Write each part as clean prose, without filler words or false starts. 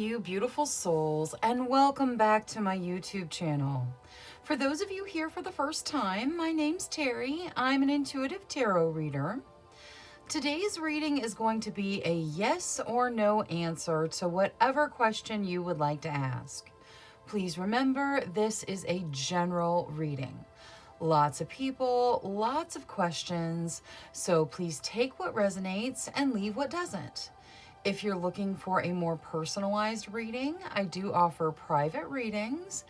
you beautiful souls, and welcome back to my YouTube channel. For those of you here for the first time, my name's Cheri. I'm an intuitive tarot reader. Today's reading is going to be a yes or no answer to whatever question you would like to ask. Please remember, this is a general reading. Lots of people, lots of questions, so please take what resonates and leave what doesn't. If you're looking for a more personalized reading, I do offer private readings,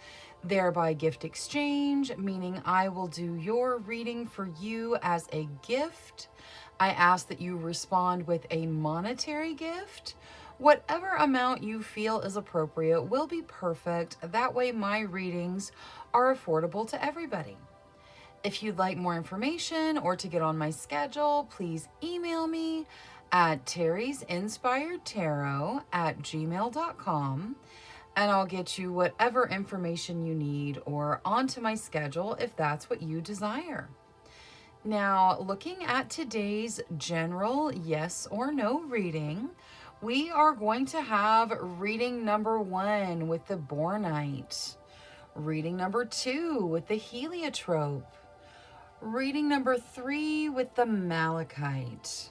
thereby gift exchange, meaning I will do your reading for you as a gift. I ask that you respond with a monetary gift. Whatever amount you feel is appropriate will be perfect. That way my readings are affordable to everybody. If you'd like more information or to get on my schedule, please email me at terrysinspiredtarot@gmail.com, and I'll get you whatever information you need or onto my schedule if that's what you desire. Now, looking at today's general yes or no reading, we are going to have reading number 1 with the Bornite, reading number 2 with the Heliotrope, reading number 3 with the Malachite,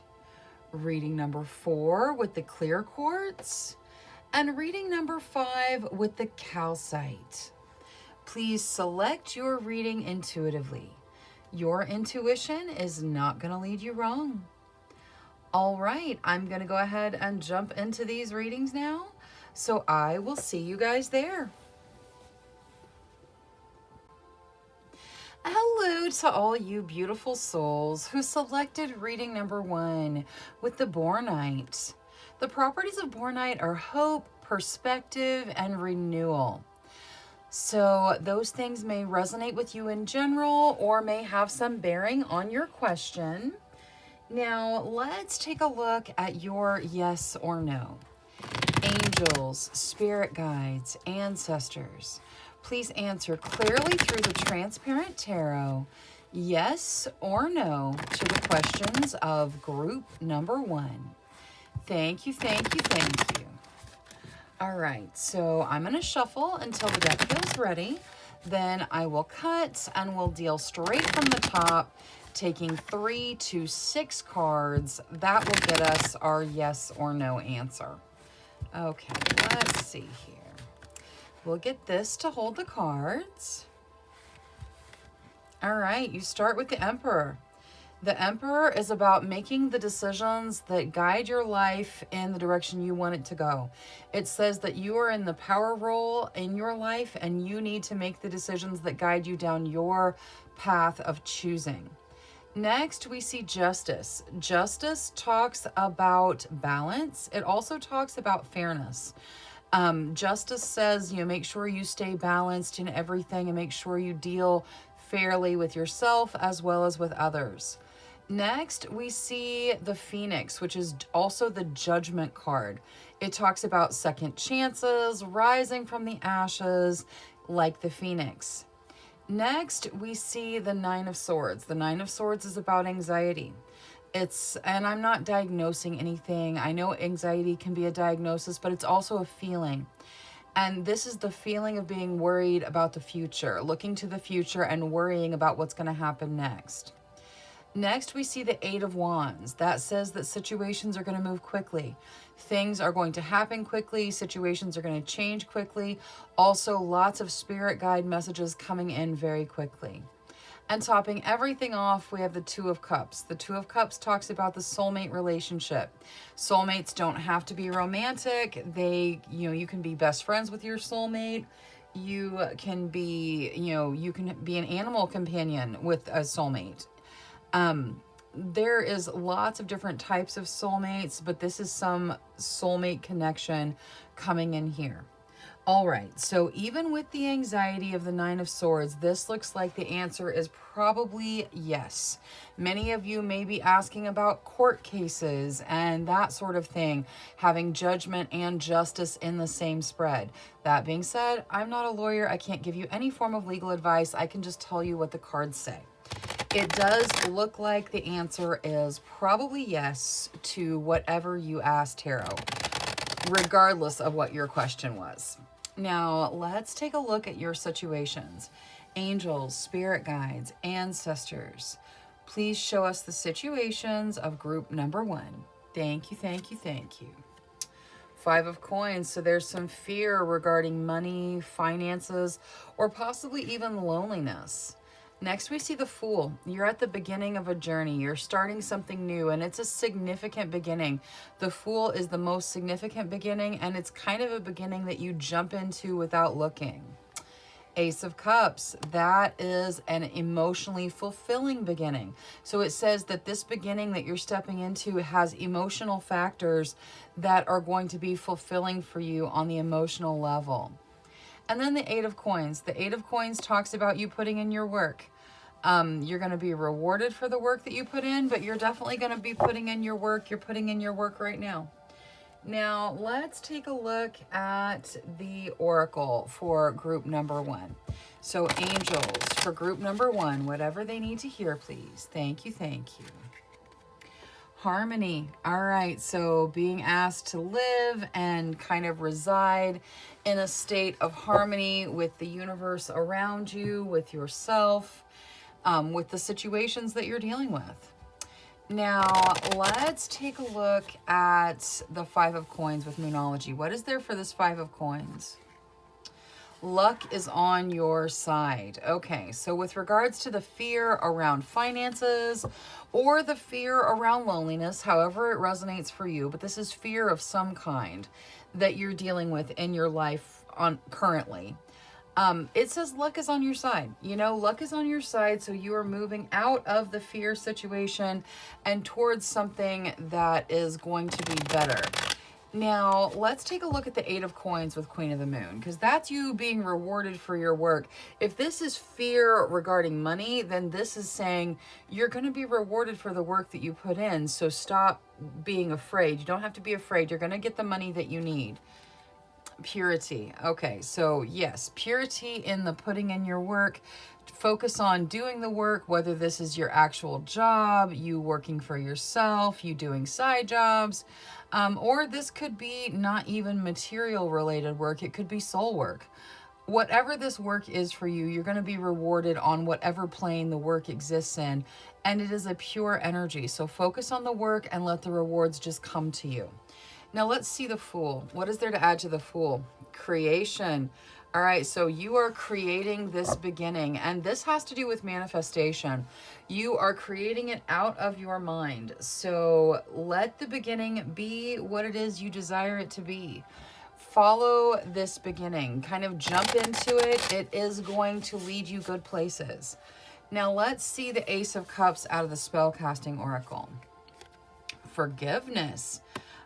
reading number 4 with the Clear Quartz, and reading number 5 with the Calcite. Please select your reading intuitively. Your intuition is not going to lead you wrong. All right, I'm going to go ahead and jump into these readings now, so I will see you guys there. Hello to all you beautiful souls who selected reading number 1 with the Bornite. The properties of Bornite are hope, perspective, and renewal. So those things may resonate with you in general or may have some bearing on your question. Now let's take a look at your yes or no. Angels, spirit guides, ancestors, please answer clearly through the transparent tarot, yes or no, to the questions of group number 1. Thank you, thank you, thank you. All right, so I'm going to shuffle until the deck feels ready. Then I will cut and we'll deal straight from the top, taking 3 to 6 cards. That will get us our yes or no answer. Okay, let's see here. We'll get this to hold the cards. All right, you start with the Emperor. The Emperor is about making the decisions that guide your life in the direction you want it to go. It says that you are in the power role in your life and you need to make the decisions that guide you down your path of choosing. Next, we see Justice. Justice talks about balance. It also talks about fairness. Justice says, make sure you stay balanced in everything and make sure you deal fairly with yourself as well as with others. Next, we see the Phoenix, which is also the Judgment card. It talks about second chances, rising from the ashes, like the Phoenix. Next, we see the Nine of Swords. The Nine of Swords is about anxiety. And I'm not diagnosing anything. I know anxiety can be a diagnosis, but it's also a feeling. And this is the feeling of being worried about the future, looking to the future and worrying about what's going to happen next. Next, we see the Eight of Wands. That says that situations are going to move quickly. Things are going to happen quickly. Situations are going to change quickly. Also, lots of spirit guide messages coming in very quickly. And topping everything off, we have the Two of Cups. The Two of Cups talks about the soulmate relationship. Soulmates don't have to be romantic. You can be best friends with your soulmate. You can be an animal companion with a soulmate. There is lots of different types of soulmates, but this is some soulmate connection coming in here. All right, so even with the anxiety of the Nine of Swords, this looks like the answer is probably yes. Many of you may be asking about court cases and that sort of thing, having judgment and justice in the same spread. That being said, I'm not a lawyer. I can't give you any form of legal advice. I can just tell you what the cards say. It does look like the answer is probably yes to whatever you asked tarot. regardless of what your question was. Now, let's take a look at your situations. Angels, spirit guides, ancestors, please show us the situations of group number 1. Thank you, thank you, thank you. 5 of coins, so there's some fear regarding money, finances, or possibly even loneliness. Next, we see the Fool. You're at the beginning of a journey. You're starting something new, and it's a significant beginning. The Fool is the most significant beginning, and it's kind of a beginning that you jump into without looking. Ace of Cups, that is an emotionally fulfilling beginning. So it says that this beginning that you're stepping into has emotional factors that are going to be fulfilling for you on the emotional level. And then the 8 of Coins. The 8 of Coins talks about you putting in your work. You're going to be rewarded for the work that you put in, but you're definitely going to be putting in your work. You're putting in your work right now. Now, let's take a look at the oracle for group number 1. So angels for group number 1, whatever they need to hear, please. Thank you, thank you. Harmony. All right, so being asked to live and kind of reside in a state of harmony with the universe around you, with yourself, with the situations that you're dealing with. Now, let's take a look at the 5 of Coins with Moonology. What is there for this 5 of Coins? Luck is on your side. Okay, so with regards to the fear around finances or the fear around loneliness, however it resonates for you, but this is fear of some kind that you're dealing with in your life currently. It says luck is on your side. You know, luck is on your side, so you are moving out of the fear situation and towards something that is going to be better. Now, let's take a look at the 8 of Coins with Queen of the Moon, because that's you being rewarded for your work. If this is fear regarding money, then this is saying you're going to be rewarded for the work that you put in, so stop being afraid. You don't have to be afraid. You're going to get the money that you need. Purity. Okay, so yes, purity in the putting in your work. Focus on doing the work, whether this is your actual job, you working for yourself, you doing side jobs, or this could be not even material related work. It could be soul work. Whatever this work is for you, you're going to be rewarded on whatever plane the work exists in, and it is a pure energy. So focus on the work and let the rewards just come to you. Now let's see the Fool. What is there to add to the Fool? Creation. All right, so you are creating this beginning, and this has to do with manifestation. You are creating it out of your mind. So let the beginning be what it is you desire it to be. Follow this beginning. Kind of jump into it. It is going to lead you good places. Now let's see the Ace of Cups out of the Spellcasting Oracle. Forgiveness.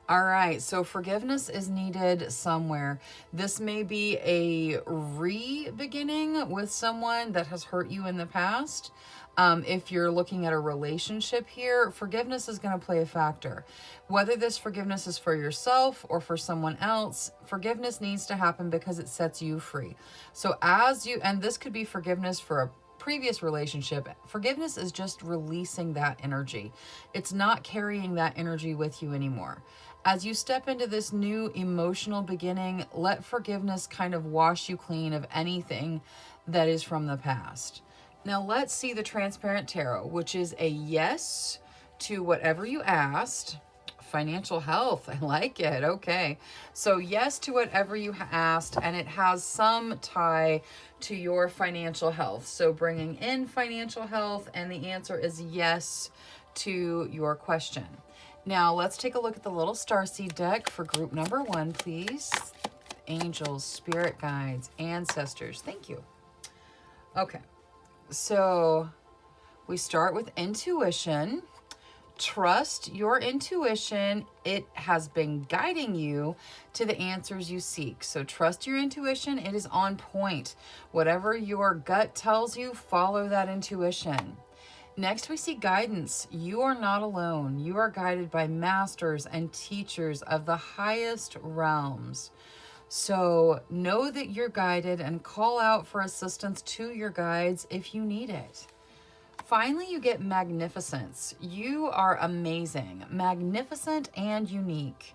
All right, so forgiveness is needed somewhere. This may be a re-beginning with someone that has hurt you in the past. If you're looking at a relationship here, forgiveness is going to play a factor. Whether this forgiveness is for yourself or for someone else, forgiveness needs to happen because it sets you free. So and this could be forgiveness for a previous relationship. Forgiveness is just releasing that energy. It's not carrying that energy with you anymore. As you step into this new emotional beginning, let forgiveness kind of wash you clean of anything that is from the past. Now let's see the Transparent Tarot, which is a yes to whatever you asked. Financial health, I like it. Okay, so yes to whatever you asked, and it has some tie to your financial health. So bringing in financial health, and the answer is yes to your question. Now, let's take a look at the little starseed deck for group number 1, please. Angels, spirit guides, ancestors. Thank you. Okay, so we start with intuition. Trust your intuition. It has been guiding you to the answers you seek. So trust your intuition. It is on point. Whatever your gut tells you, follow that intuition. Next, we see guidance. You are not alone. You are guided by masters and teachers of the highest realms. So know that you're guided and call out for assistance to your guides if you need it. Finally, you get magnificence. You are amazing, magnificent, and unique.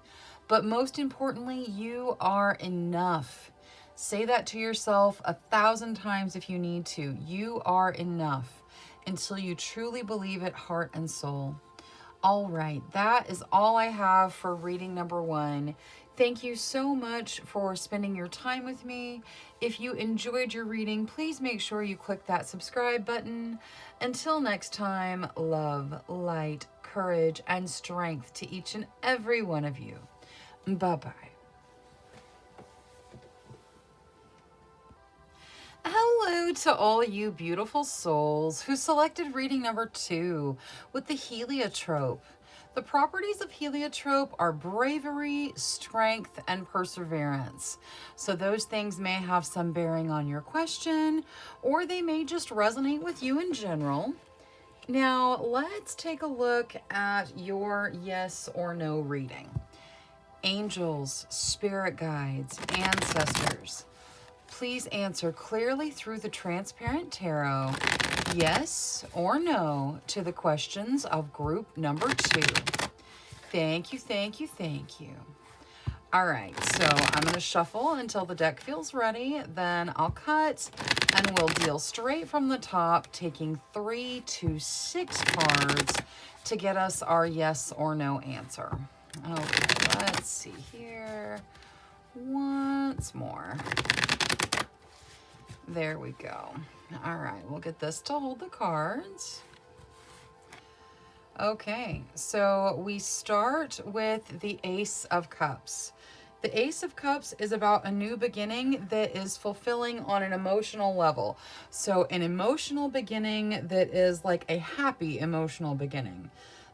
But most importantly, you are enough. Say that to yourself 1,000 times if you need to. You are enough until you truly believe it, heart and soul. All right, that is all I have for reading number 1. Thank you so much for spending your time with me. If you enjoyed your reading, please make sure you click that subscribe button. Until next time, love, light, courage, and strength to each and every one of you. Bye-bye. Hello to all you beautiful souls who selected reading number 2 with the heliotrope. The properties of heliotrope are bravery, strength, and perseverance. So those things may have some bearing on your question, or they may just resonate with you in general. Now, let's take a look at your yes or no reading. Angels, spirit guides, ancestors, please answer clearly through the transparent tarot, yes or no, to the questions of group number 2. Thank you, thank you, thank you. All right, so I'm going to shuffle until the deck feels ready. Then I'll cut and we'll deal straight from the top, taking 3 to 6 cards to get us our yes or no answer. Okay, let's see here. Once more. There we go. All right, we'll get this to hold the cards. Okay, so we start with the Ace of Cups. The Ace of Cups is about a new beginning that is fulfilling on an emotional level. So an emotional beginning that is like a happy emotional beginning.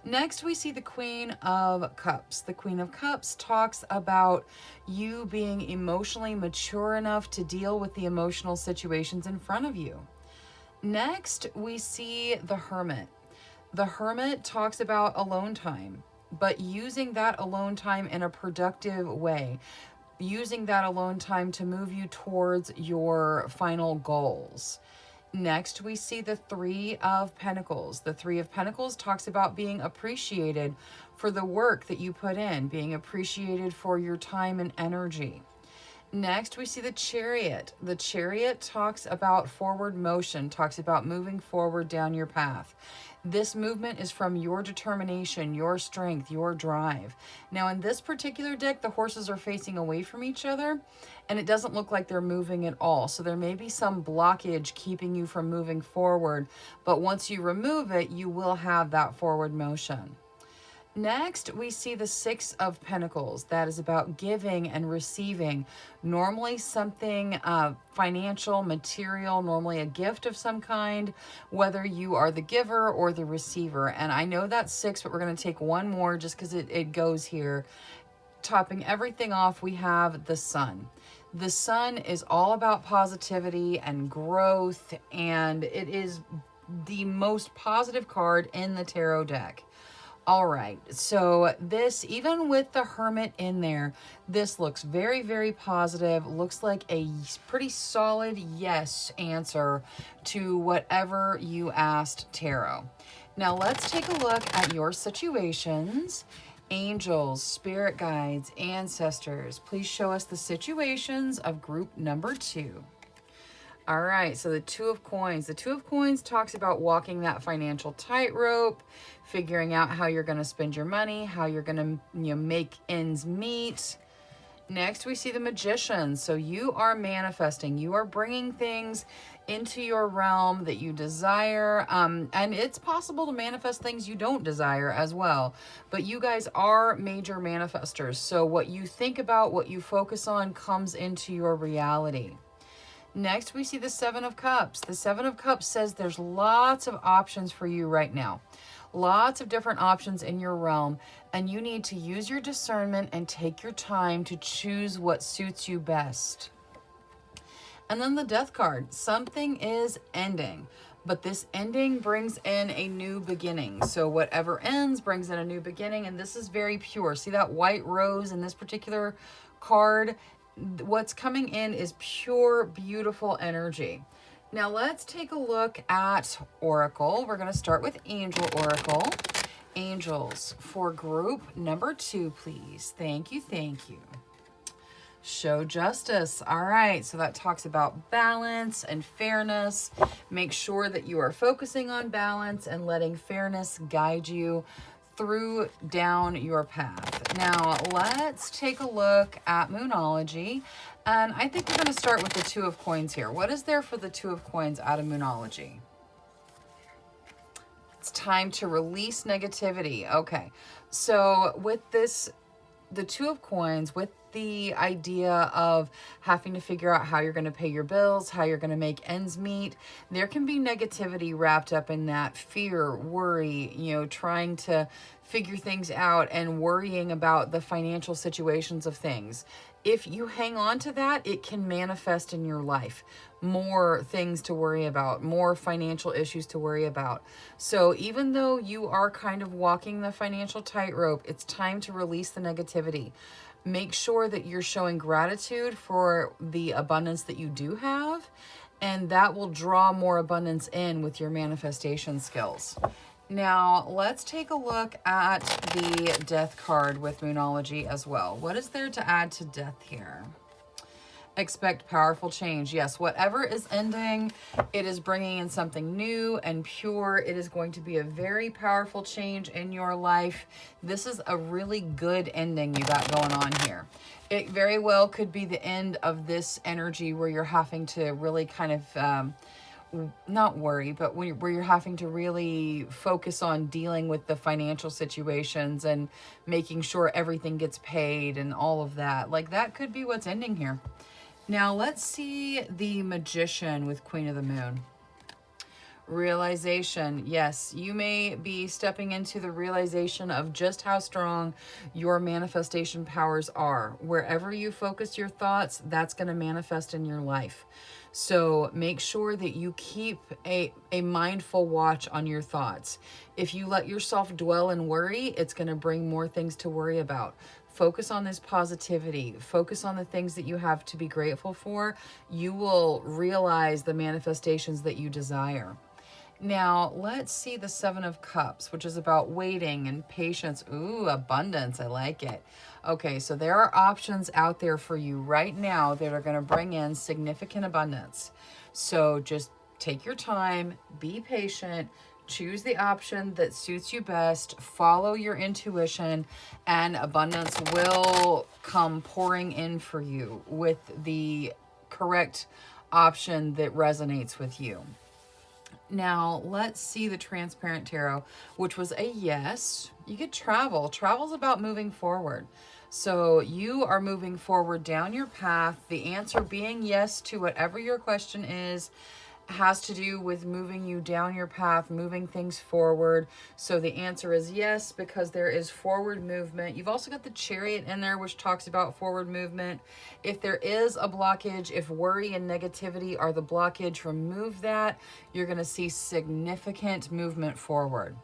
Next, we see the Queen of Cups. The Queen of Cups talks about you being emotionally mature enough to deal with the emotional situations in front of you. Next, we see the Hermit. The Hermit talks about alone time, but using that alone time in a productive way. Using that alone time to move you towards your final goals. Next, we see the Three of Pentacles. The Three of Pentacles talks about being appreciated for the work that you put in, being appreciated for your time and energy. Next, we see the Chariot. The Chariot talks about forward motion, talks about moving forward down your path. This movement is from your determination, your strength, your drive. Now, in this particular deck, the horses are facing away from each other, and it doesn't look like they're moving at all. So there may be some blockage keeping you from moving forward, but once you remove it, you will have that forward motion. Next, we see the Six of Pentacles. That is about giving and receiving. Normally something financial, material, normally a gift of some kind, whether you are the giver or the receiver. And I know that's 6, but we're going to take one more just because it goes here. Topping everything off, we have the Sun. The Sun is all about positivity and growth, and it is the most positive card in the tarot deck. All right, so this, even with the Hermit in there, this looks very, very positive. Looks like a pretty solid yes answer to whatever you asked tarot. Now let's take a look at your situations. Angels, spirit guides, ancestors, please show us the situations of group number 2. All right, so the Two of Coins. The Two of Coins talks about walking that financial tightrope, figuring out how you're going to spend your money, how you're going to make ends meet. Next, we see the Magician. So you are manifesting. You are bringing things into your realm that you desire. And it's possible to manifest things you don't desire as well. But you guys are major manifestors. So what you think about, what you focus on comes into your reality. Next, we see the Seven of Cups. The Seven of Cups says there's lots of options for you right now. Lots of different options in your realm, and you need to use your discernment and take your time to choose what suits you best. And then the Death card. Something is ending, but this ending brings in a new beginning. So whatever ends brings in a new beginning, and this is very pure. See that white rose in this particular card? What's coming in is pure, beautiful energy. Now let's take a look at Oracle. We're going to start with Angel Oracle. Angels, for group number 2, please. Thank you, thank you. Show justice. All right, so that talks about balance and fairness. Make sure that you are focusing on balance and letting fairness guide you through down your path. Now, let's take a look at Moonology. And I think we're going to start with the 2 of Coins here. What is there for the 2 of Coins out of Moonology? It's time to release negativity. Okay, so with this, the 2 of Coins, with the idea of having to figure out how you're going to pay your bills, how you're going to make ends meet, there can be negativity wrapped up in that. Fear, worry, trying to figure things out and worrying about the financial situations of things. If you hang on to that, it can manifest in your life. More things to worry about, more financial issues to worry about. So even though you are kind of walking the financial tightrope, it's time to release the negativity. Make sure that you're showing gratitude for the abundance that you do have, and that will draw more abundance in with your manifestation skills. Now, let's take a look at the Death card with Moonology as well. What is there to add to Death here? Expect powerful change. Yes, whatever is ending, it is bringing in something new and pure. It is going to be a very powerful change in your life. This is a really good ending you got going on here. It very well could be the end of this energy where you're having to really kind of not worry, but where you're having to really focus on dealing with the financial situations and making sure everything gets paid and all of that. Like, that could be what's ending here. Now, let's see the Magician with Queen of the Moon. Realization. Yes, you may be stepping into the realization of just how strong your manifestation powers are. Wherever you focus your thoughts, that's going to manifest in your life. So make sure that you keep a mindful watch on your thoughts. If you let yourself dwell in worry, it's going to bring more things to worry about. Focus on this positivity. Focus on the things that you have to be grateful for. You will realize the manifestations that you desire. Now, let's see the 7 of Cups, which is about waiting and patience. Ooh, abundance. I like it. Okay, so there are options out there for you right now that are going to bring in significant abundance. So just take your time, be patient, choose the option that suits you best, follow your intuition, and abundance will come pouring in for you with the correct option that resonates with you. Now, let's see the Transparent Tarot, which was a yes. You get travel. Travel's about moving forward. So you are moving forward down your path. The answer being yes to whatever your question is has to do with moving you down your path, moving things forward. So the answer is yes, because there is forward movement. You've also got the Chariot in there, which talks about forward movement. If there is a blockage, if worry and negativity are the blockage, remove that. You're going to see significant movement forward.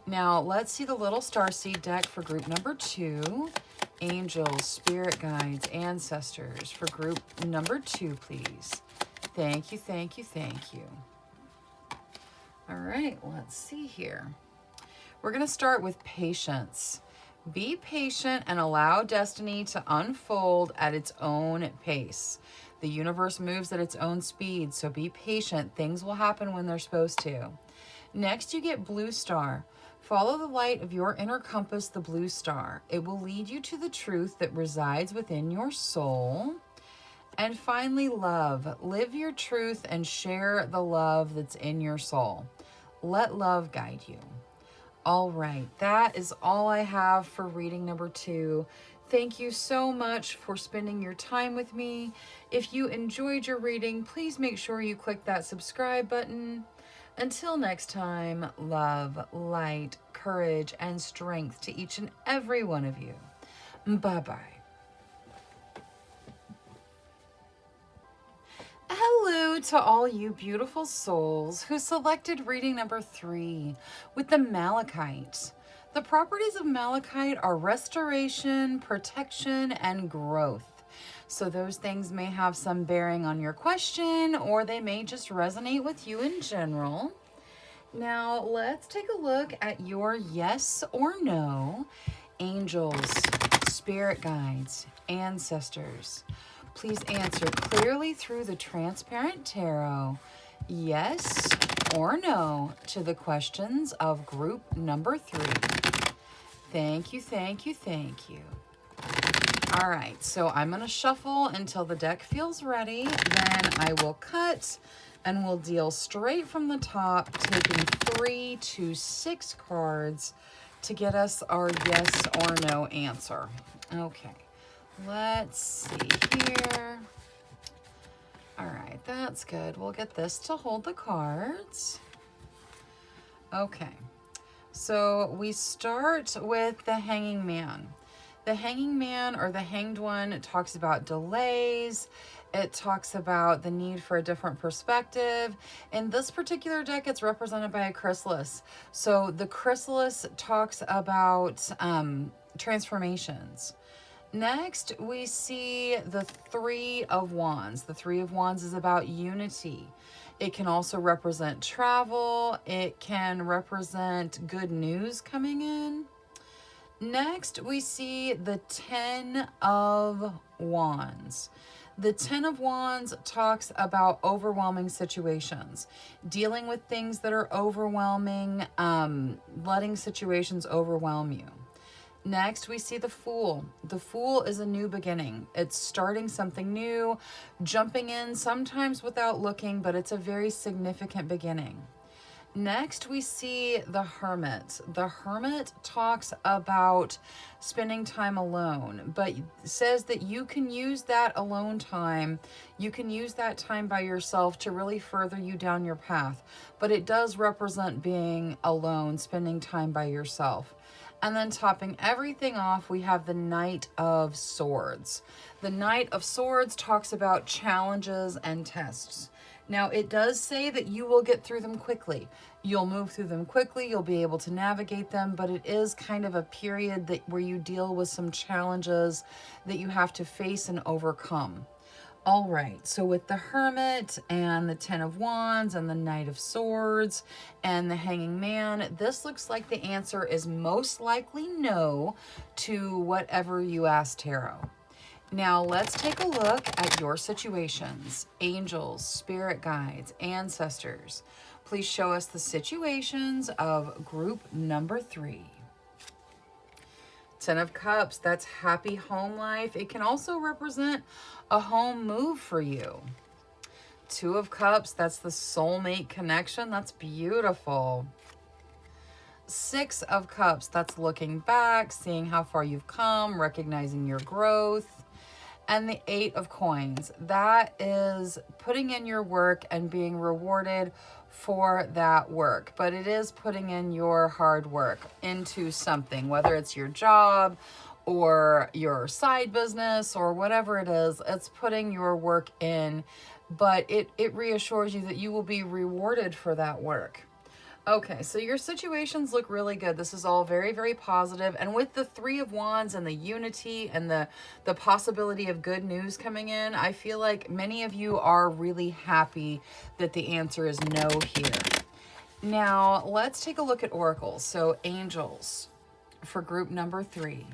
Now, let's see the little starseed deck for group number 2. Angels, spirit guides, ancestors for group number 2, please. Thank you, thank you, thank you. All right, let's see here. We're going to start with patience. Be patient and allow destiny to unfold at its own pace. The universe moves at its own speed, so be patient. Things will happen when they're supposed to. Next, you get Blue Star. Follow the light of your inner compass, the blue star. It will lead you to the truth that resides within your soul. And finally, love. Live your truth and share the love that's in your soul. Let love guide you. All right, that is all I have for reading number 2. Thank you so much for spending your time with me. If you enjoyed your reading, please make sure you click that subscribe button. Until next time, love, light, courage, and strength to each and every one of you. Bye-bye. Hello to all you beautiful souls who selected reading number 3 with the Malachite. The properties of Malachite are restoration, protection, and growth. So those things may have some bearing on your question, or they may just resonate with you in general. Now let's take a look at your yes or no. Angels, spirit guides, ancestors. Please answer clearly through the transparent tarot. Yes or no to the questions of group number 3. Thank you, thank you, thank you. All right, so I'm going to shuffle until the deck feels ready. Then I will cut and we'll deal straight from the top, taking 3 to 6 cards to get us our yes or no answer. Okay, let's see here. All right, that's good. We'll get this to hold the cards. Okay, so we start with the Hanging Man. The Hanging Man, or the Hanged One, talks about delays. It talks about the need for a different perspective. In this particular deck, it's represented by a chrysalis. So the chrysalis talks about transformations. Next, we see the Three of Wands. The Three of Wands is about unity. It can also represent travel. It can represent good news coming in. Next, we see the Ten of Wands. The Ten of Wands talks about overwhelming situations, dealing with things that are overwhelming, letting situations overwhelm you. Next, we see the Fool. The Fool is a new beginning. It's starting something new, jumping in sometimes without looking, but it's a very significant beginning. Next, we see the Hermit. The Hermit talks about spending time alone, but says that you can use that alone time. You can use that time by yourself to really further you down your path. But it does represent being alone, spending time by yourself. And then topping everything off, we have the Knight of Swords. The Knight of Swords talks about challenges and tests. Now, it does say that you will get through them quickly. You'll move through them quickly. You'll be able to navigate them, but it is kind of a period where you deal with some challenges that you have to face and overcome. All right, so with the Hermit and the Ten of Wands and the Knight of Swords and the Hanging Man, this looks like the answer is most likely no to whatever you asked tarot. Now let's take a look at your situations. Angels, spirit guides, ancestors. Please show us the situations of group number 3. Ten of Cups, that's happy home life. It can also represent a home move for you. Two of Cups, that's the soulmate connection. That's beautiful. Six of Cups, that's looking back, seeing how far you've come, recognizing your growth. And the Eight of Coins, that is putting in your work and being rewarded for that work. But it is putting in your hard work into something, whether it's your job or your side business or whatever it is, it's putting your work in. But it reassures you that you will be rewarded for that work. Okay, so your situations look really good. This is all very, very positive. And with the Three of Wands and the unity and the possibility of good news coming in, I feel like many of you are really happy that the answer is no here. Now, let's take a look at oracles. So angels for group number 3.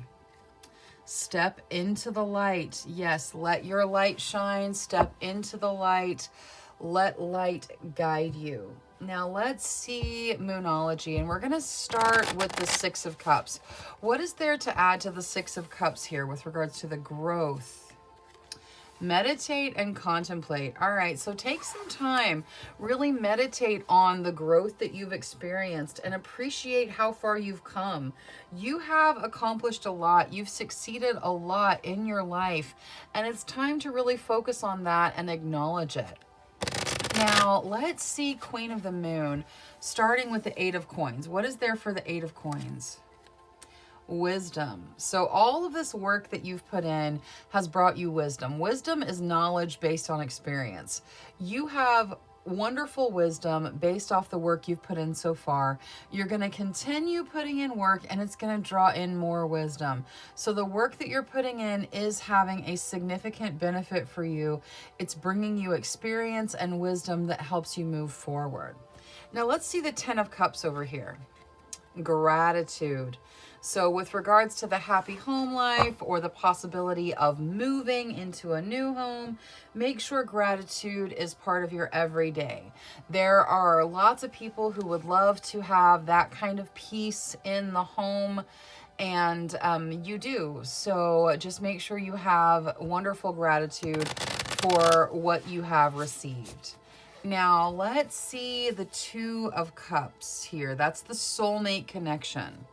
Step into the light. Yes, let your light shine. Step into the light. Let light guide you. Now let's see Moonology, and we're going to start with the Six of Cups. What is there to add to the Six of Cups here with regards to the growth? Meditate and contemplate. All right, so take some time. Really meditate on the growth that you've experienced and appreciate how far you've come. You have accomplished a lot. You've succeeded a lot in your life, and it's time to really focus on that and acknowledge it. Now, let's see Queen of the Moon, starting with the Eight of Coins. What is there for the Eight of Coins? Wisdom. So all of this work that you've put in has brought you wisdom. Wisdom is knowledge based on experience. You have wonderful wisdom based off the work you've put in so far. You're going to continue putting in work, and it's going to draw in more wisdom. So the work that you're putting in is having a significant benefit for you. It's bringing you experience and wisdom that helps you move forward. Now let's see the 10 of Cups over here. Gratitude. So with regards to the happy home life or the possibility of moving into a new home, make sure gratitude is part of your everyday. There are lots of people who would love to have that kind of peace in the home, and you do. So just make sure you have wonderful gratitude for what you have received. Now, let's see the 2 of Cups here. That's the soulmate connection.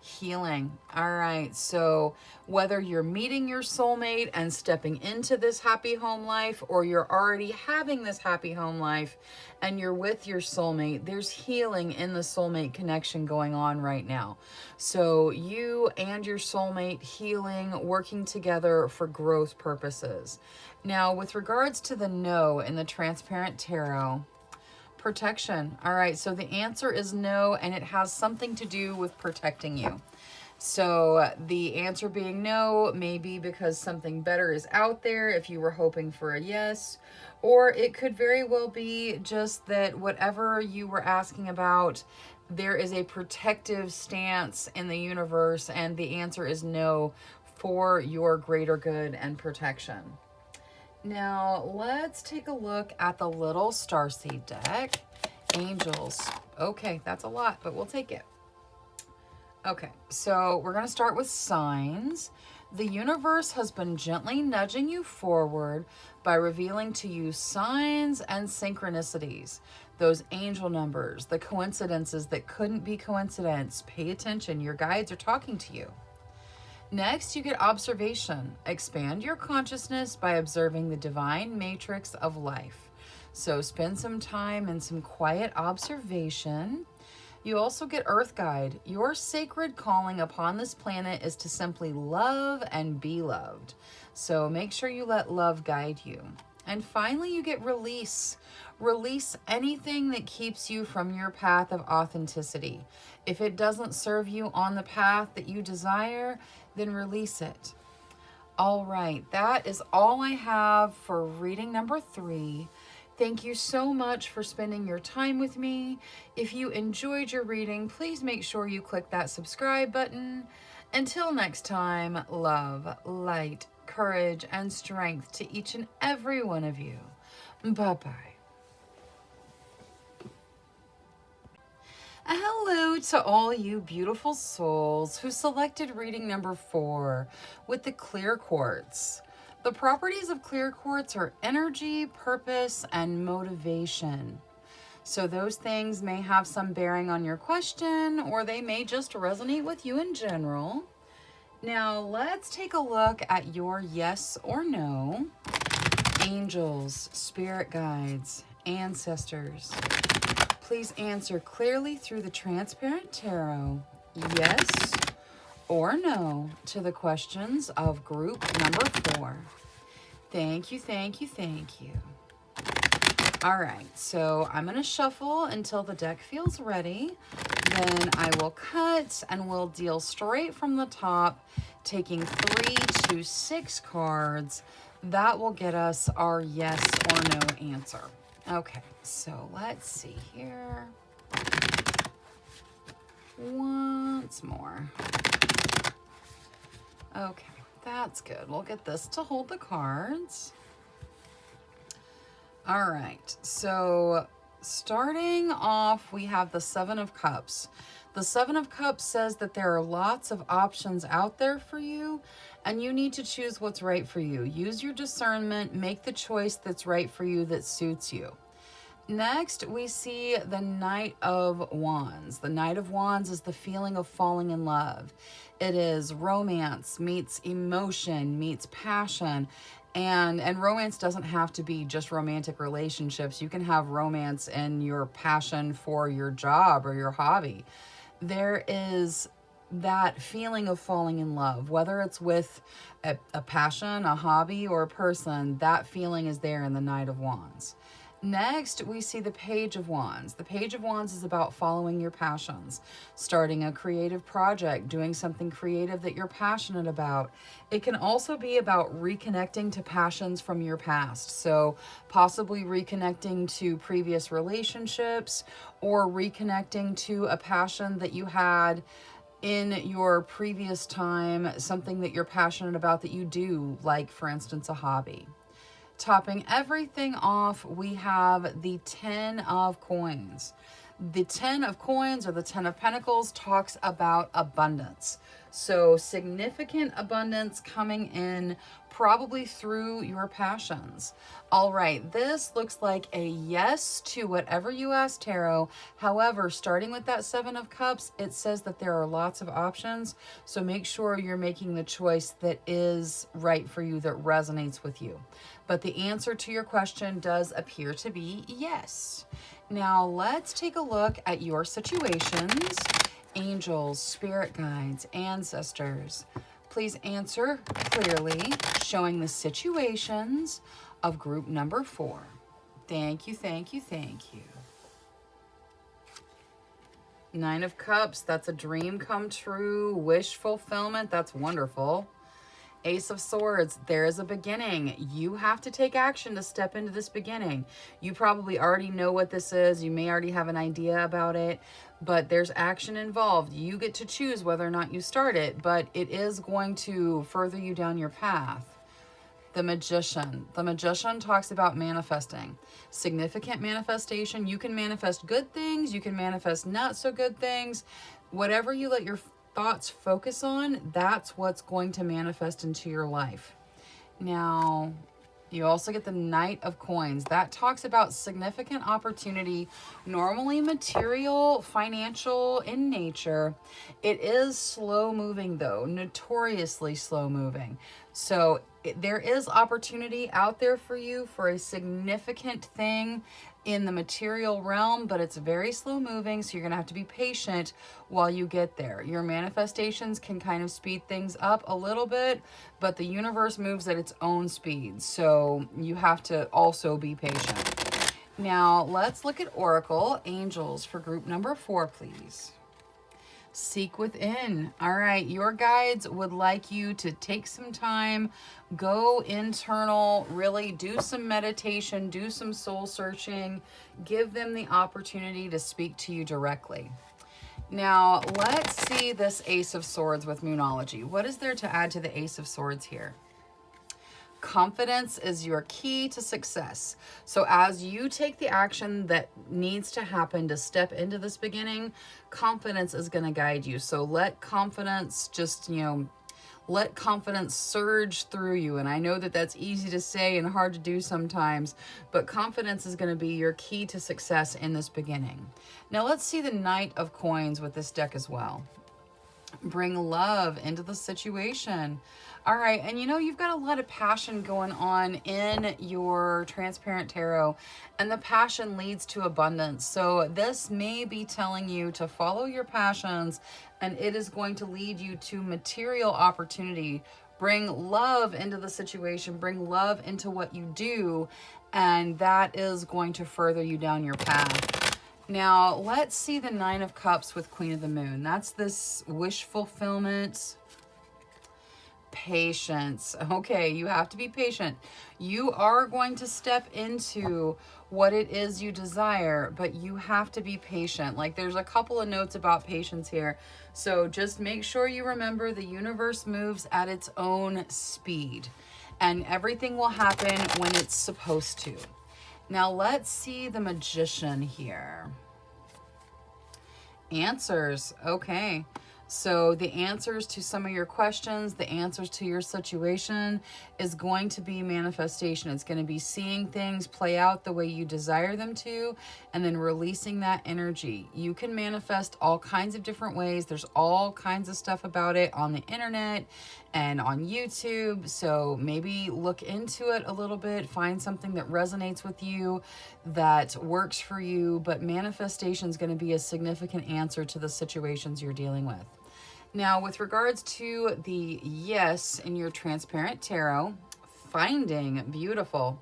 Healing. All right. So whether you're meeting your soulmate and stepping into this happy home life, or you're already having this happy home life and you're with your soulmate, there's healing in the soulmate connection going on right now. So you and your soulmate healing, working together for growth purposes. Now, with regards to the no in the Transparent Tarot, protection. All right, so the answer is no, and it has something to do with protecting you. So the answer being no may be because something better is out there if you were hoping for a yes, or it could very well be just that whatever you were asking about, there is a protective stance in the universe, and the answer is no for your greater good and protection. Now, let's take a look at the little starseed deck. Angels. Okay, that's a lot, but we'll take it. Okay, so we're going to start with signs. The universe has been gently nudging you forward by revealing to you signs and synchronicities. Those angel numbers, the coincidences that couldn't be coincidence. Pay attention. Your guides are talking to you. Next, you get observation. Expand your consciousness by observing the divine matrix of life. So spend some time in some quiet observation. You also get Earth Guide. Your sacred calling upon this planet is to simply love and be loved. So make sure you let love guide you. And finally, you get release. Release anything that keeps you from your path of authenticity. If it doesn't serve you on the path that you desire, then release it. All right, that is all I have for reading number 3. Thank you so much for spending your time with me. If you enjoyed your reading, please make sure you click that subscribe button. Until next time, love, light, courage, and strength to each and every one of you. Bye-bye. Hello to all you beautiful souls who selected reading number 4 with the clear quartz. The properties of clear quartz are energy, purpose, and motivation. So those things may have some bearing on your question, or they may just resonate with you in general. Now let's take a look at your yes or no. Angels, spirit guides, ancestors. Please answer clearly through the Transparent Tarot, yes or no, to the questions of group number 4. Thank you, thank you, thank you. All right, so I'm going to shuffle until the deck feels ready. Then I will cut and we'll deal straight from the top, taking 3 to 6 cards. That will get us our yes or no answer. Okay, so let's see here. Once more. Okay, that's good. We'll get this to hold the cards. All right, so starting off, we have the 7 of Cups. The 7 of Cups says that there are lots of options out there for you, and you need to choose what's right for you. Use your discernment, make the choice that's right for you, that suits you. Next, we see the Knight of Wands. The Knight of Wands is the feeling of falling in love. It is romance meets emotion meets passion. And romance doesn't have to be just romantic relationships. You can have romance in your passion for your job or your hobby. There is that feeling of falling in love, whether it's with a passion, a hobby, or a person. That feeling is there in the Knight of Wands. Next, we see the Page of Wands. The Page of Wands is about following your passions, starting a creative project, doing something creative that you're passionate about. It can also be about reconnecting to passions from your past. So possibly reconnecting to previous relationships or reconnecting to a passion that you had in your previous time, something that you're passionate about that you do, like for instance, a hobby. Topping everything off, we have the 10 of Coins. The 10 of Coins, or the 10 of Pentacles, talks about abundance. So significant abundance coming in, probably through your passions. All right, this looks like a yes to whatever you ask tarot. However, starting with that 7 of Cups, it says that there are lots of options. So make sure you're making the choice that is right for you, that resonates with you. But the answer to your question does appear to be yes. Now let's take a look at your situations. Angels, spirit guides, ancestors, please answer clearly, showing the situations of group number 4. Thank you, thank you, thank you. 9 of Cups, that's a dream come true, wish fulfillment, that's wonderful. Ace of Swords, there is a beginning. You have to take action to step into this beginning. You probably already know what this is. You may already have an idea about it, but there's action involved. You get to choose whether or not you start it, but it is going to further you down your path. The Magician. The Magician talks about manifesting. Significant manifestation. You can manifest good things. You can manifest not so good things. Whatever you let your thoughts focus on, that's what's going to manifest into your life. Now, you also get the Knight of Coins. That talks about significant opportunity, normally material, financial in nature. It is slow moving though, notoriously slow moving. So there is opportunity out there for you for a significant thing in the material realm, but it's very slow moving, so you're gonna have to be patient while you get there. Your manifestations can kind of speed things up a little bit, but the universe moves at its own speed, so you have to also be patient. Now let's look at Oracle Angels for group number 4, please. Seek within. All right, your guides would like you to take some time, go internal, really do some meditation, do some soul searching, give them the opportunity to speak to you directly. Now, let's see this Ace of Swords with Moonology. What is there to add to the Ace of Swords here? Confidence is your key to success. So as you take the action that needs to happen to step into this beginning, confidence is going to guide you. So let confidence just, let confidence surge through you. And I know that that's easy to say and hard to do sometimes, but confidence is going to be your key to success in this beginning. Now let's see the Knight of Coins with this deck as well. Bring love into the situation. All right, and you've got a lot of passion going on in your Transparent Tarot, and the passion leads to abundance. So this may be telling you to follow your passions, and it is going to lead you to material opportunity. Bring love into the situation, bring love into what you do, and that is going to further you down your path. Now, let's see the 9 of Cups with Queen of the Moon. That's this wish fulfillment. Patience. Okay, you have to be patient. You are going to step into what it is you desire, but you have to be patient. Like, there's a couple of notes about patience here. So just make sure you remember the universe moves at its own speed, and everything will happen when it's supposed to. Now let's see the Magician here. Answers. Okay. So the answers to some of your questions, the answers to your situation is going to be manifestation. It's going to be seeing things play out the way you desire them to, and then releasing that energy. You can manifest all kinds of different ways. There's all kinds of stuff about it on the internet and on YouTube. So maybe look into it a little bit, find something that resonates with you, that works for you. But manifestation is going to be a significant answer to the situations you're dealing with. Now, with regards to the yes in your Transparent Tarot, finding, beautiful.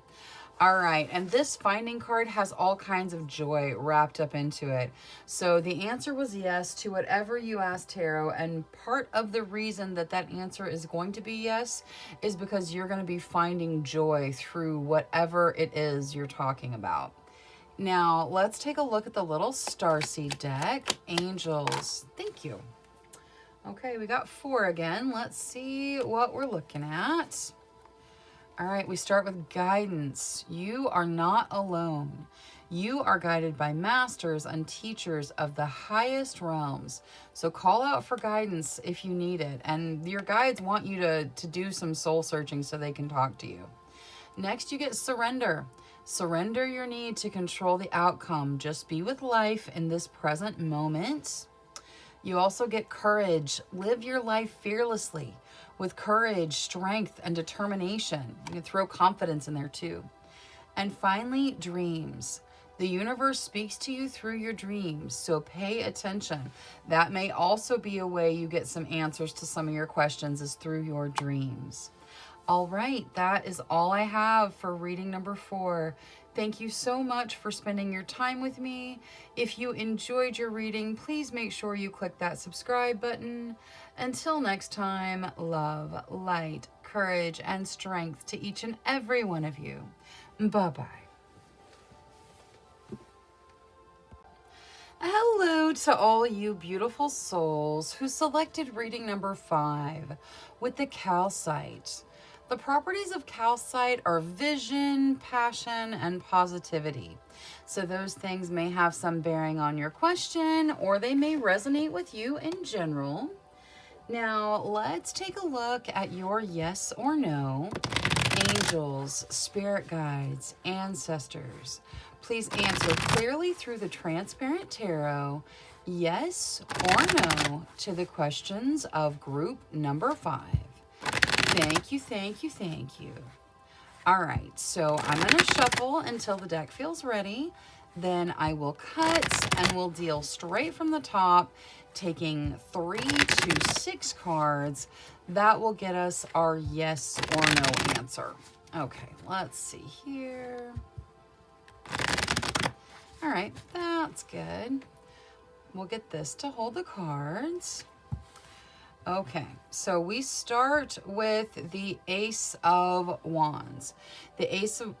All right, and this finding card has all kinds of joy wrapped up into it. So the answer was yes to whatever you asked tarot, and part of the reason that that answer is going to be yes is because you're going to be finding joy through whatever it is you're talking about. Now, let's take a look at the little starseed deck. Angels, thank you. Okay, we got 4 again. Let's see what we're looking at. All right, we start with guidance. You are not alone. You are guided by masters and teachers of the highest realms. So call out for guidance if you need it. And your guides want you to do some soul searching so they can talk to you. Next, you get surrender. Surrender your need to control the outcome. Just be with life in this present moment. You also get courage. Live your life fearlessly with courage, strength, and determination. You can throw confidence in there too. And finally, dreams. The universe speaks to you through your dreams, so pay attention. That may also be a way you get some answers to some of your questions is through your dreams. All right, that is all I have for reading number 4. Thank you so much for spending your time with me. If you enjoyed your reading, please make sure you click that subscribe button. Until next time, love, light, courage, and strength to each and every one of you. Bye-bye. Hello to all you beautiful souls who selected reading number 5 with the calcite. The properties of calcite are vision, passion, and positivity. So those things may have some bearing on your question, or they may resonate with you in general. Now, let's take a look at your yes or no. Angels, spirit guides, ancestors, please answer clearly through the transparent tarot, yes or no, to the questions of group number 5. Thank you, thank you, thank you. All right, so I'm going to shuffle until the deck feels ready. Then I will cut and we'll deal straight from the top, taking 3 to 6 cards. That will get us our yes or no answer. Okay, let's see here. All right, that's good. We'll get this to hold the cards. Okay, so we start with the Ace of Wands. The Eight of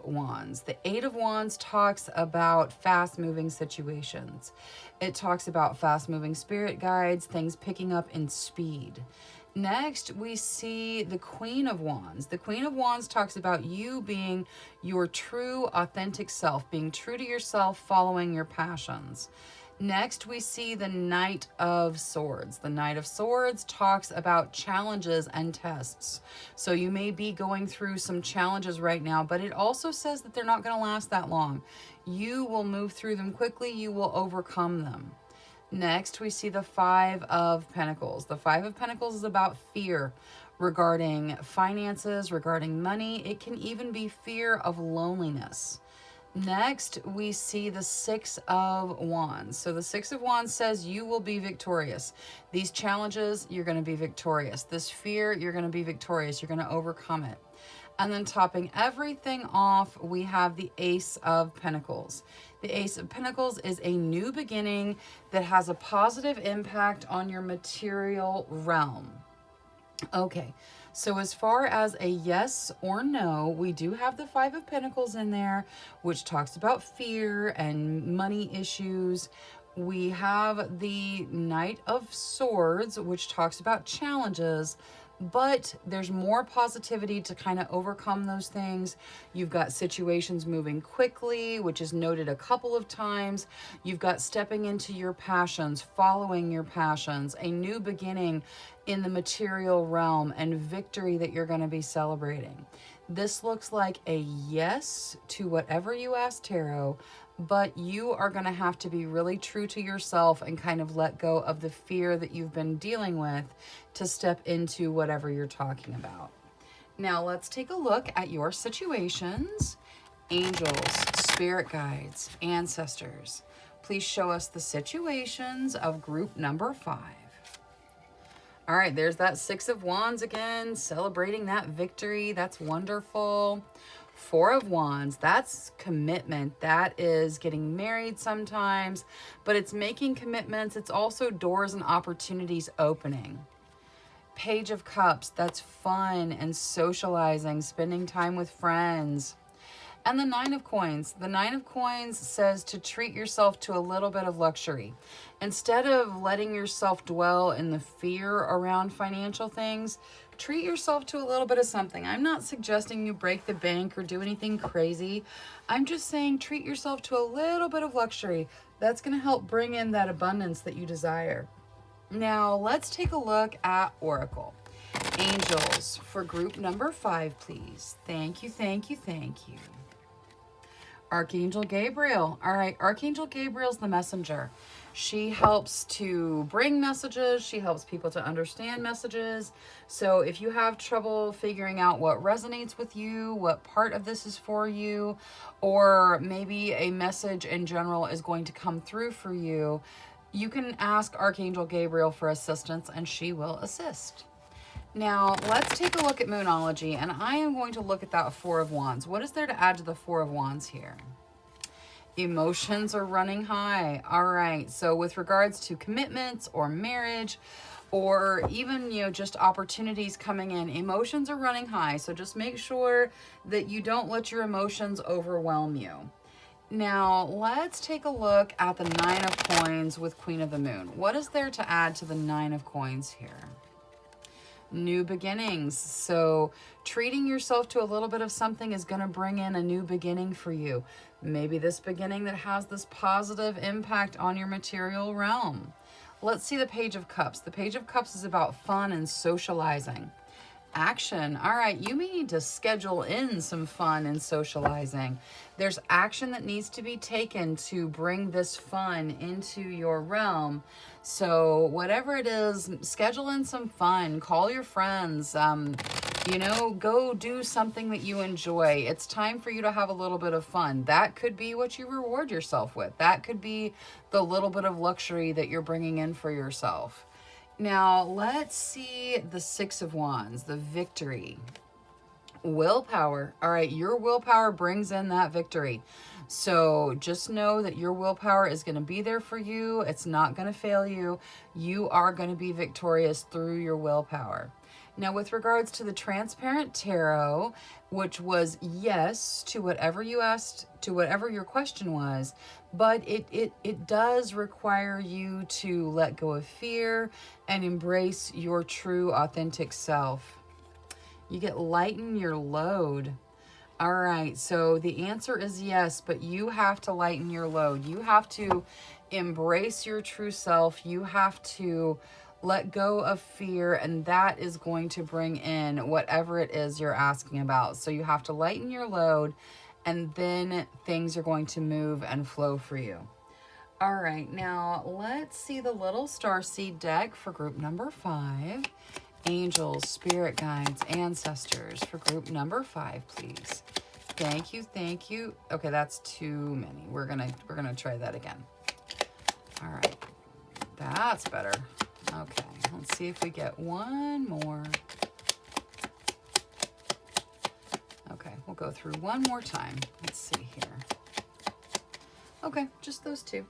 Wands. The Eight of Wands talks about fast-moving situations. It talks about fast-moving spirit guides, things picking up in speed. Next, we see the Queen of Wands. The Queen of Wands talks about you being your true, authentic self, being true to yourself, following your passions. Next, we see the Knight of Swords. The Knight of Swords talks about challenges and tests. So you may be going through some challenges right now, but it also says that they're not going to last that long. You will move through them quickly. You will overcome them. Next, we see the Five of Pentacles. The Five of Pentacles is about fear regarding finances, regarding money. It can even be fear of loneliness. Next, we see the Six of Wands. So the Six of Wands says you will be victorious. These challenges, you're going to be victorious. This fear, you're going to be victorious. You're going to overcome it. And then topping everything off, we have the Ace of Pentacles. The Ace of Pentacles is a new beginning that has a positive impact on your material realm. Okay, so as far as a yes or no, we do have the Five of Pentacles in there, which talks about fear and money issues. We have the Knight of Swords, which talks about challenges, but there's more positivity to kind of overcome those things. You've got situations moving quickly, which is noted a couple of times. You've got stepping into your passions, following your passions, a new beginning in the material realm, and victory that you're going to be celebrating. This looks like a yes to whatever you ask tarot, but you are going to have to be really true to yourself and kind of let go of the fear that you've been dealing with to step into whatever you're talking about. Now let's take a look at your situations. Angels, spirit guides, ancestors, please show us the situations of group number 5. All right, there's that Six of Wands again, celebrating that victory. That's wonderful. Four of Wands, that's commitment. That is getting married sometimes, but it's making commitments. It's also doors and opportunities opening. Page of Cups, that's fun and socializing, spending time with friends. And the Nine of Coins. The Nine of Coins says to treat yourself to a little bit of luxury. Instead of letting yourself dwell in the fear around financial things, treat yourself to a little bit of something. I'm not suggesting you break the bank or do anything crazy. I'm just saying treat yourself to a little bit of luxury. That's going to help bring in that abundance that you desire. Now, let's take a look at Oracle. Angels for group number 5, please. Thank you, thank you, thank you. Archangel Gabriel. All right, Archangel Gabriel's the messenger. She helps to bring messages. She helps people to understand messages. So if you have trouble figuring out what resonates with you, what part of this is for you, or maybe a message in general is going to come through for you, you can ask Archangel Gabriel for assistance and she will assist. Now, let's take a look at Moonology, and I am going to look at that Four of Wands. What is there to add to the Four of Wands here? Emotions are running high. All right, so with regards to commitments or marriage, or even, just opportunities coming in, emotions are running high. So just make sure that you don't let your emotions overwhelm you. Now, let's take a look at the Nine of Coins with Queen of the Moon. What is there to add to the Nine of Coins here? New beginnings. So treating yourself to a little bit of something is going to bring in a new beginning for you. Maybe this beginning that has this positive impact on your material realm. Let's see the Page of Cups. The Page of Cups is about fun and socializing. Action. All right, you may need to schedule in some fun and socializing. There's action that needs to be taken to bring this fun into your realm. So whatever it is, schedule in some fun. Call your friends. Go do something that you enjoy. It's time for you to have a little bit of fun. That could be what you reward yourself with. That could be the little bit of luxury that you're bringing in for yourself. Now, let's see the Six of Wands, the victory. Willpower. All right, your willpower brings in that victory. So just know that your willpower is going to be there for you. It's not going to fail you. You are going to be victorious through your willpower. Now, with regards to the Transparent Tarot, which was yes to whatever you asked, to whatever your question was, but it does require you to let go of fear and embrace your true, authentic self. You get lighten your load. All right, so the answer is yes, but you have to lighten your load. You have to embrace your true self. You have to let go of fear, and that is going to bring in whatever it is you're asking about. So you have to lighten your load, and then things are going to move and flow for you. All right, now let's see the little starseed deck for group number 5. Angels, spirit guides, ancestors for group number 5, please. Thank you, thank you. Okay, that's too many. We're gonna try that again. All right, that's better. Okay, let's see if we get one more. Okay, we'll go through one more time. Let's see here. Okay, just those two.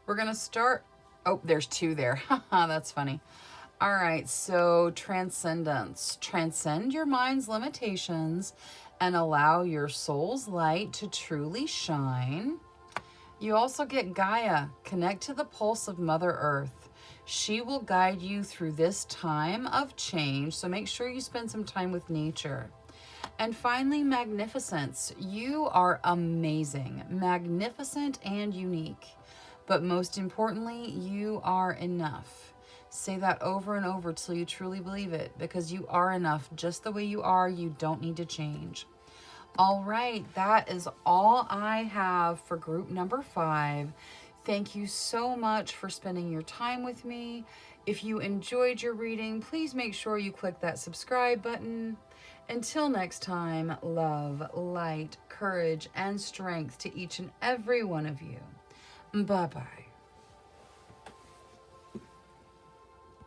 We're gonna start. Oh, there's 2 there. Haha, that's funny. All right, so transcendence. Transcend your mind's limitations and allow your soul's light to truly shine. You also get Gaia. Connect to the pulse of Mother Earth. She will guide you through this time of change, so make sure you spend some time with nature. And finally, magnificence. You are amazing, magnificent, and unique. But most importantly, you are enough. Say that over and over till you truly believe it, because you are enough just the way you are. You don't need to change. All right, that is all I have for group number 5. Thank you so much for spending your time with me. If you enjoyed your reading, please make sure you click that subscribe button. Until next time, love, light, courage, and strength to each and every one of you. Bye-bye.